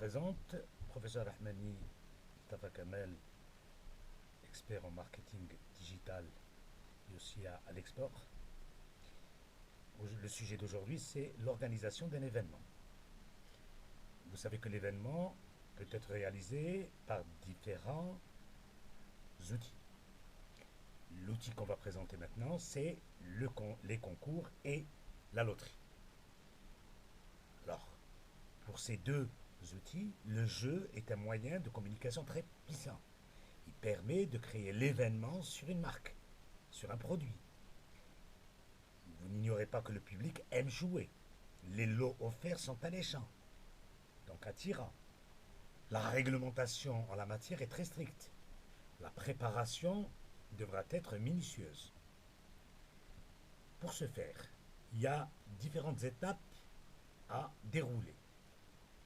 présente, professeur Rahmani Mustafa Kamel, expert en marketing digital et aussi à l'export. Le sujet d'aujourd'hui, c'est l'organisation d'un événement. Vous savez que l'événement peut être réalisé par différents outils. L'outil qu'on va présenter maintenant, c'est les concours et la loterie. Alors, pour ces deux outils, le jeu est un moyen de communication très puissant. Il permet de créer l'événement sur une marque, sur un produit. Vous n'ignorez pas que le public aime jouer. Les lots offerts sont alléchants, donc attirants. La réglementation en la matière est très stricte. La préparation devra être minutieuse. Pour ce faire, il y a différentes étapes à dérouler.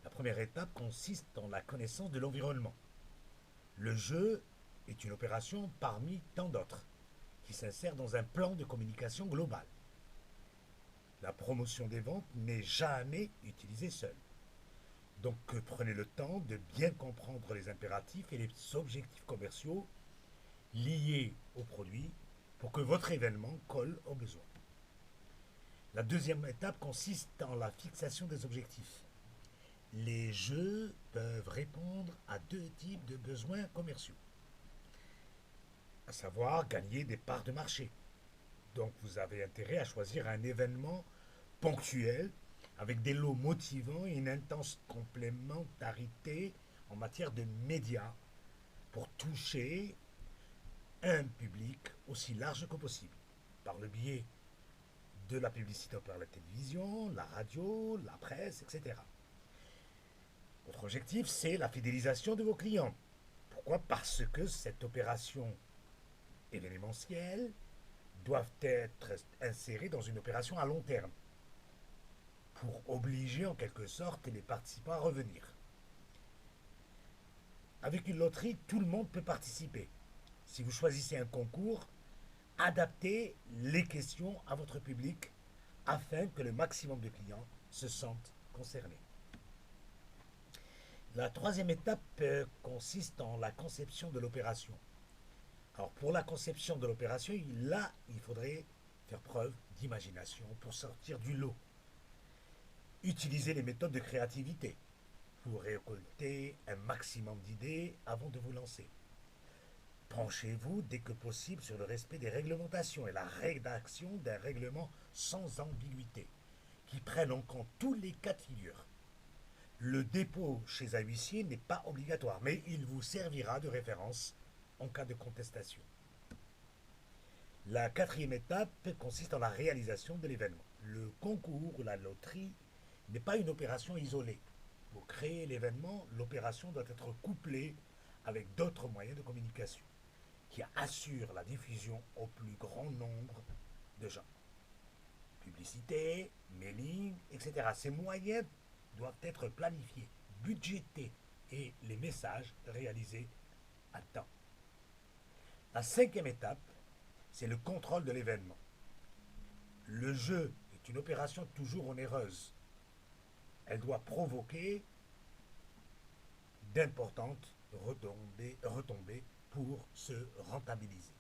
La première étape consiste en la connaissance de l'environnement. Le jeu est une opération parmi tant d'autres qui s'insère dans un plan de communication global. La promotion des ventes n'est jamais utilisée seule. Donc prenez le temps de bien comprendre les impératifs et les objectifs commerciaux liés au produit pour que votre événement colle aux besoins. La deuxième étape consiste en la fixation des objectifs. Les jeux peuvent répondre à deux types de besoins commerciaux, à savoir gagner des parts de marché. Donc vous avez intérêt à choisir un événement ponctuel avec des lots motivants et une intense complémentarité en matière de médias pour toucher un public aussi large que possible par le biais de la publicité par la télévision, la radio, la presse, etc. Votre objectif, c'est la fidélisation de vos clients. Pourquoi? Parce que cette opération événementielle doit être insérée dans une opération à long terme pour obliger en quelque sorte les participants à revenir. Avec une loterie, tout le monde peut participer. Si vous choisissez un concours, adaptez les questions à votre public afin que le maximum de clients se sentent concernés. La troisième étape consiste en la conception de l'opération. Alors pour la conception de l'opération, là, il faudrait faire preuve d'imagination pour sortir du lot. Utilisez les méthodes de créativité pour récolter un maximum d'idées avant de vous lancer. Penchez-vous dès que possible sur le respect des réglementations et la rédaction d'un règlement sans ambiguïté, qui prenne en compte tous les cas de figure. Le dépôt chez un huissier n'est pas obligatoire, mais il vous servira de référence en cas de contestation. La quatrième étape consiste en la réalisation de l'événement. Le concours ou la loterie n'est pas une opération isolée. Pour créer l'événement, l'opération doit être couplée avec d'autres moyens de communication qui assurent la diffusion au plus grand nombre de gens. Publicité, mailing, etc. Ces moyens doivent être planifiés, budgétés et les messages réalisés à temps. La cinquième étape, c'est le contrôle de l'événement. Le jeu est une opération toujours onéreuse. Elle doit provoquer d'importantes retombées pour se rentabiliser.